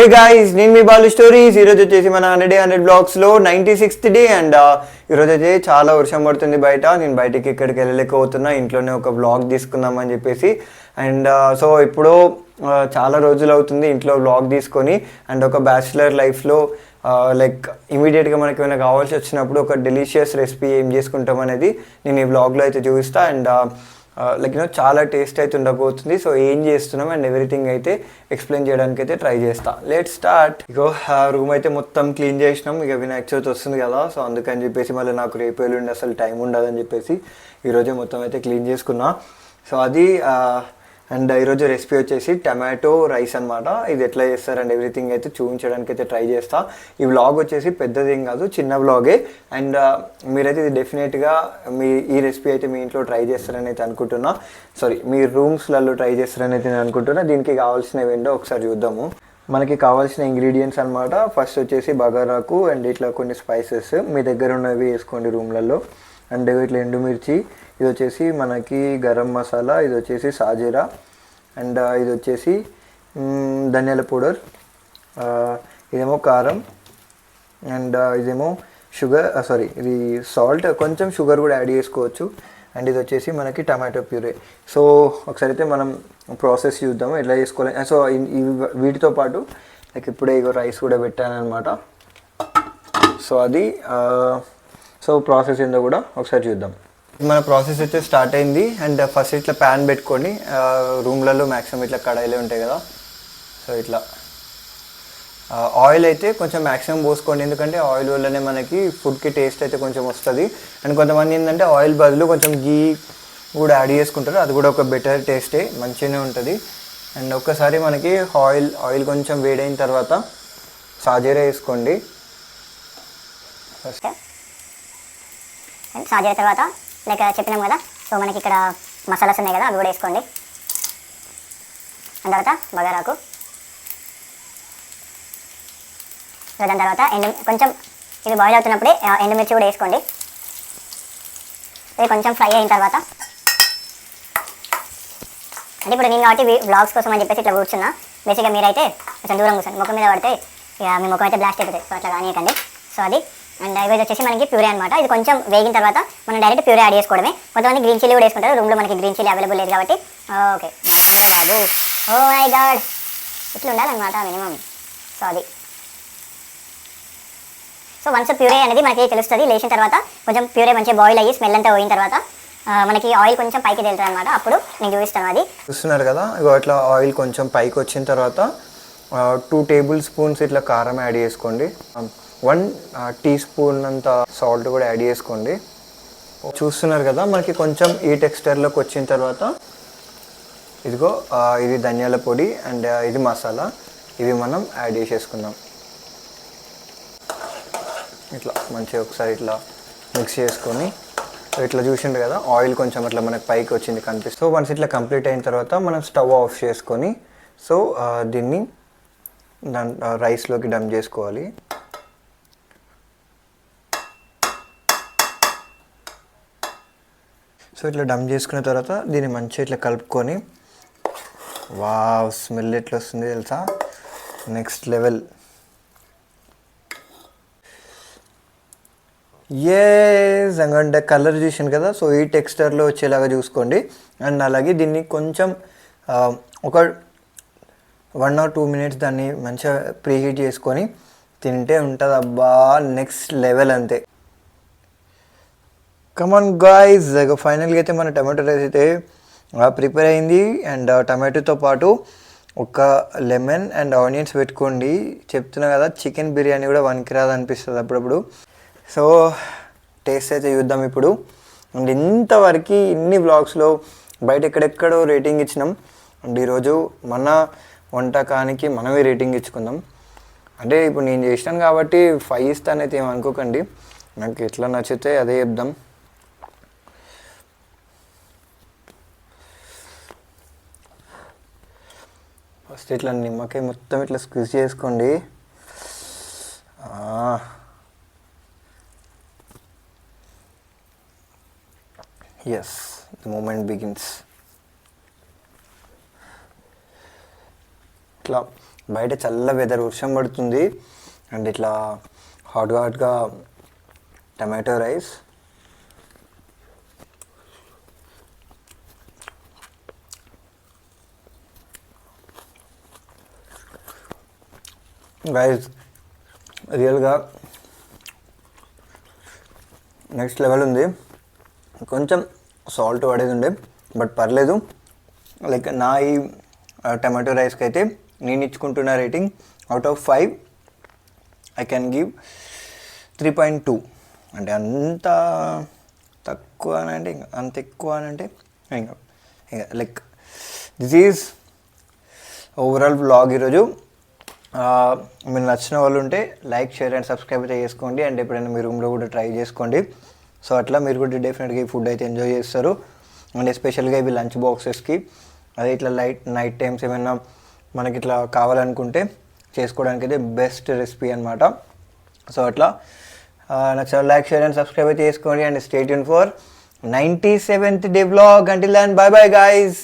Hey guys, నేను మీ Balu stories. ఈరోజు వచ్చేసి మన 100 బ్లాగ్స్లో 96th డే అండ్ ఈరోజు అయితే చాలా వర్షం పడుతుంది బయట. నేను బయటికి ఎక్కడికి వెళ్ళలేకపోతున్నా, ఇంట్లోనే ఒక వ్లాగ్ తీసుకుందామని చెప్పేసి. అండ్ సో ఇప్పుడు చాలా రోజులు అవుతుంది ఇంట్లో వ్లాగ్ తీసుకొని. అండ్ ఒక బ్యాచిలర్ లైఫ్లో లైక్ ఇమీడియట్గా మనకి ఏమైనా కావాల్సి వచ్చినప్పుడు ఒక డెలిషియస్ రెసిపీ ఏం చేసుకుంటాం అనేది నేను ఈ వ్లాగ్లో అయితే చూపిస్తాను. అండ్ లైక్ చాలా టేస్ట్ అయితే ఉండబోతుంది. సో ఏం చేస్తున్నాం అండ్ ఎవ్రీథింగ్ అయితే ఎక్స్ప్లెయిన్ చేయడానికి అయితే ట్రై చేస్తా. Let start. ఇగో రూమ్ అయితే మొత్తం క్లీన్ చేసినాం. ఇక వినాయక చవితి వస్తుంది కదా, సో అందుకని చెప్పేసి మళ్ళీ నాకు రేపు ఎల్లుండి అసలు టైం ఉండదని చెప్పేసి ఈరోజే మొత్తం అయితే క్లీన్ చేసుకున్నా. సో అది అండ్ ఈరోజు రెసిపీ వచ్చేసి టమాటో రైస్ అనమాట. ఇది ఎట్లా చేస్తారండ్ ఎవ్రీథింగ్ అయితే చూపించడానికి అయితే ట్రై చేస్తా. ఈ వ్లాగ్ వచ్చేసి పెద్దదేం కాదు, చిన్న వ్లాగే. అండ్ మీరైతే ఇది డెఫినెట్గా ఈ రెసిపీ అయితే మీ ఇంట్లో ట్రై చేస్తారని అయితే అనుకుంటున్నా. సారీ, మీ రూమ్స్లలో ట్రై చేస్తారని అయితే నేను అనుకుంటున్నా. దీనికి కావాల్సినవి ఏంటో ఒకసారి చూద్దాము. మనకి కావాల్సిన ఇంగ్రీడియంట్స్ అనమాట. ఫస్ట్ వచ్చేసి బగారాకు అండ్ ఇట్లా కొన్ని స్పైసెస్ మీ దగ్గర ఉన్నవి వేసుకోండి రూమ్లలో. అండ్ ఇట్లా ఎండుమిర్చి, ఇది వచ్చేసి మనకి గరం మసాలా, ఇది వచ్చేసి సాజీరా, అండ్ ఇది వచ్చేసి ధనియాల పౌడర్, ఇదేమో కారం, అండ్ ఇదేమో షుగర్, సారీ ఇది సాల్ట్, కొంచెం షుగర్ కూడా యాడ్ చేసుకోవచ్చు. అండ్ ఇది వచ్చేసి మనకి టమాటో ప్యూరే. సో ఒకసారి అయితే మనం ప్రాసెస్ చూద్దాము ఎట్లా చేసుకోవాలి. సో వీటితో పాటు లైక్ ఇప్పుడే ఇగో రైస్ కూడా పెట్టాను అనమాట. సో అది సో ప్రాసెస్ ఏందో కూడా ఒకసారి చూద్దాం. మన ప్రాసెస్ అయితే స్టార్ట్ అయింది. అండ్ ఫస్ట్ ఇట్లా ప్యాన్ పెట్టుకొని, రూమ్లలో మ్యాక్సిమం ఇట్లా కడాయిలే ఉంటాయి కదా, సో ఇట్లా ఆయిల్ అయితే కొంచెం మ్యాక్సిమం పోసుకోండి, ఎందుకంటే ఆయిల్ వల్లనే మనకి ఫుడ్కి టేస్ట్ అయితే కొంచెం వస్తుంది. అండ్ కొంతమంది ఏంటంటే ఆయిల్ బదులు కొంచెం గీ కూడా యాడ్ చేసుకుంటారు, అది కూడా ఒక బెటర్ టేస్టే, మంచిగానే ఉంటుంది. అండ్ ఒక్కసారి మనకి ఆయిల్ కొంచెం వేడైన తర్వాత సాజీరా వేసుకోండి. సాజీరా తర్వాత లైక్ చెప్పినాం కదా, సో మనకి ఇక్కడ మసాలాస్ ఉన్నాయి కదా, అవి కూడా వేసుకోండి. దాని తర్వాత బగారాకు, దాని తర్వాత కొంచెం ఇది బాయిల్ అవుతున్నప్పుడే ఎండుమిర్చి కూడా వేసుకోండి. ఇది కొంచెం ఫ్రై అయిన తర్వాత, అంటే ఇప్పుడు నేను కాబట్టి వ్లాగ్స్ కోసం అని చెప్పేసి ఇట్లా కూర్చున్నా. బేసిక్గా మీరైతే కొంచెం దూరం కూర్చోండి, ముఖం మీద పడితే ఇక మీ ముఖం అయితే బ్లాస్ట్ అయిపోతుంది. సో అట్లా కానియకండి. సో అది అండ్ ఇది వచ్చేసి మనకి ప్యూరే అనమాట. ఇది కొంచెం వేగిన తర్వాత మనం డైరెక్ట్ ప్యూరే యాడ్ చేసుకోవడమే. కొంతమంది గ్రీన్ చిల్లీ కూడా వేసుకుంటారు, రూమ్లో మనకి గ్రీన్ చిల్లీ అవైలబుల్ లేదు కాబట్టి. ఓకే బాబు, ఓ మై గాడ్, ఇట్లా ఉండాలన్నమాట మినిమం. సో అది సో వన్స్ ప్యూరే అనేది మనకి తెలుస్తుంది. లేచిన తర్వాత కొంచెం ప్యూరే మంచిగా బాయిల్ అయ్యి స్మెల్ అంతా పోయిన తర్వాత మనకి ఆయిల్ కొంచెం పైకి తేలుతుంది అనమాట. అప్పుడు నేను చూపిస్తాను. అది చూస్తున్నారు కదా, ఇగో ఇట్లా ఆయిల్ కొంచెం పైకి వచ్చిన తర్వాత 2 టేబుల్ స్పూన్స్ ఇట్లా కారం యాడ్ చేసుకోండి. 1 టీ స్పూన్ అంత సాల్ట్ కూడా యాడ్ చేసుకోండి. చూస్తున్నారు కదా, మనకి కొంచెం ఈ టెక్స్చర్లోకి వచ్చిన తర్వాత ఇదిగో ఇది ధనియాల పొడి అండ్ ఇది మసాలా, ఇవి మనం యాడ్ చేసేసుకుందాం. ఇట్లా మంచిగా ఒకసారి ఇట్లా మిక్స్ చేసుకొని, ఇట్లా చూసిండ్రు కదా ఆయిల్ కొంచెం అట్లా మనకి పైకి వచ్చింది కనిపిస్తుంది. సో వన్స్ ఇట్లా కంప్లీట్ అయిన తర్వాత మనం స్టవ్ ఆఫ్ చేసుకొని, సో దీన్ని రైస్లోకి డంప్ చేసుకోవాలి. సో ఇట్లా డంప్ చేసుకున్న తర్వాత దీన్ని మంచిగా ఇట్లా కలుపుకొని, వావ్ స్మెల్ ఎట్లా వస్తుంది తెలుసా, నెక్స్ట్ లెవెల్. అంటే కలర్ చూసాను కదా, సో ఈ టెక్స్చర్లో వచ్చేలాగా చూసుకోండి. అండ్ అలాగే దీన్ని కొంచెం ఒక 1 or 2 minutes దాన్ని మంచిగా ప్రీహీట్ చేసుకొని తింటే ఉంటుంది అబ్బా, నెక్స్ట్ లెవెల్ అంతే. కమాన్ గాయ్స్, ఫైనల్గా అయితే మన టమాటో రైస్ అయితే ప్రిపేర్ అయింది. అండ్ టమాటోతో పాటు ఒక లెమన్ అండ్ ఆనియన్స్ పెట్టుకోండి. చెప్తున్నా కదా, చికెన్ బిర్యానీ కూడా వనికిరాదు అనిపిస్తుంది అప్పుడప్పుడు. సో టేస్ట్ అయితే చూద్దాం ఇప్పుడు. అండ్ ఇంతవరకు ఇన్ని వ్లాగ్స్లో బయట ఎక్కడెక్కడో రేటింగ్ ఇచ్చినాం. అండ్ ఈరోజు మన వంటకానికి మనమే రేటింగ్ ఇచ్చుకుందాం. అంటే ఇప్పుడు నేను చేసినాను కాబట్టి 5 ఇస్తానైతే ఏమనుకోకండి, నాకు ఎట్లా నచ్చితే అదే చెప్దాం. ఫస్ట్ ఇట్లా నిమ్మకాయ మొత్తం ఇట్లా స్క్విజ్ చేసుకోండి. Yes, the moment begins. ఇట్లా బయట చల్ల వెదర్, వర్షం పడుతుంది అండ్ ఇట్లా హాట్గా టమాటో రైస్. గైస్ రియల్గా నెక్స్ట్ లెవెల్ ఉంది. కొంచెం సాల్ట్ పడేది ఉండే బట్ పర్లేదు. లైక్ నా ఈ టమాటో రైస్కి అయితే నేను ఇచ్చుకుంటున్న rating out of 5 I can give 3.2. అంటే అంత తక్కువ అంటే ఇంకా అంత ఎక్కువ అంటే ఇంకా like this is overall vlog ఈరోజు. మీరు నచ్చిన వాళ్ళు ఉంటే లైక్, షేర్ అండ్ సబ్స్క్రైబ్ అయితే చేసుకోండి. అండ్ ఎప్పుడైనా మీ రూమ్లో కూడా ట్రై చేసుకోండి. సో అట్లా మీరు కూడా డెఫినెట్గా ఈ ఫుడ్ అయితే ఎంజాయ్ చేస్తారు. అండ్ ఎస్పెషల్గా ఇవి లంచ్ బాక్సెస్కి, అదే ఇట్లా నైట్ టైమ్స్ ఏమైనా మనకి ఇట్లా కావాలనుకుంటే చేసుకోవడానికి అయితే బెస్ట్ రెసిపీ అనమాట. సో అట్లా నచ్చిన లైక్, షేర్ అండ్ సబ్స్క్రైబ్ అయితే చేసుకోండి. And stay tune for 97th day vlog. Until then bye bye guys.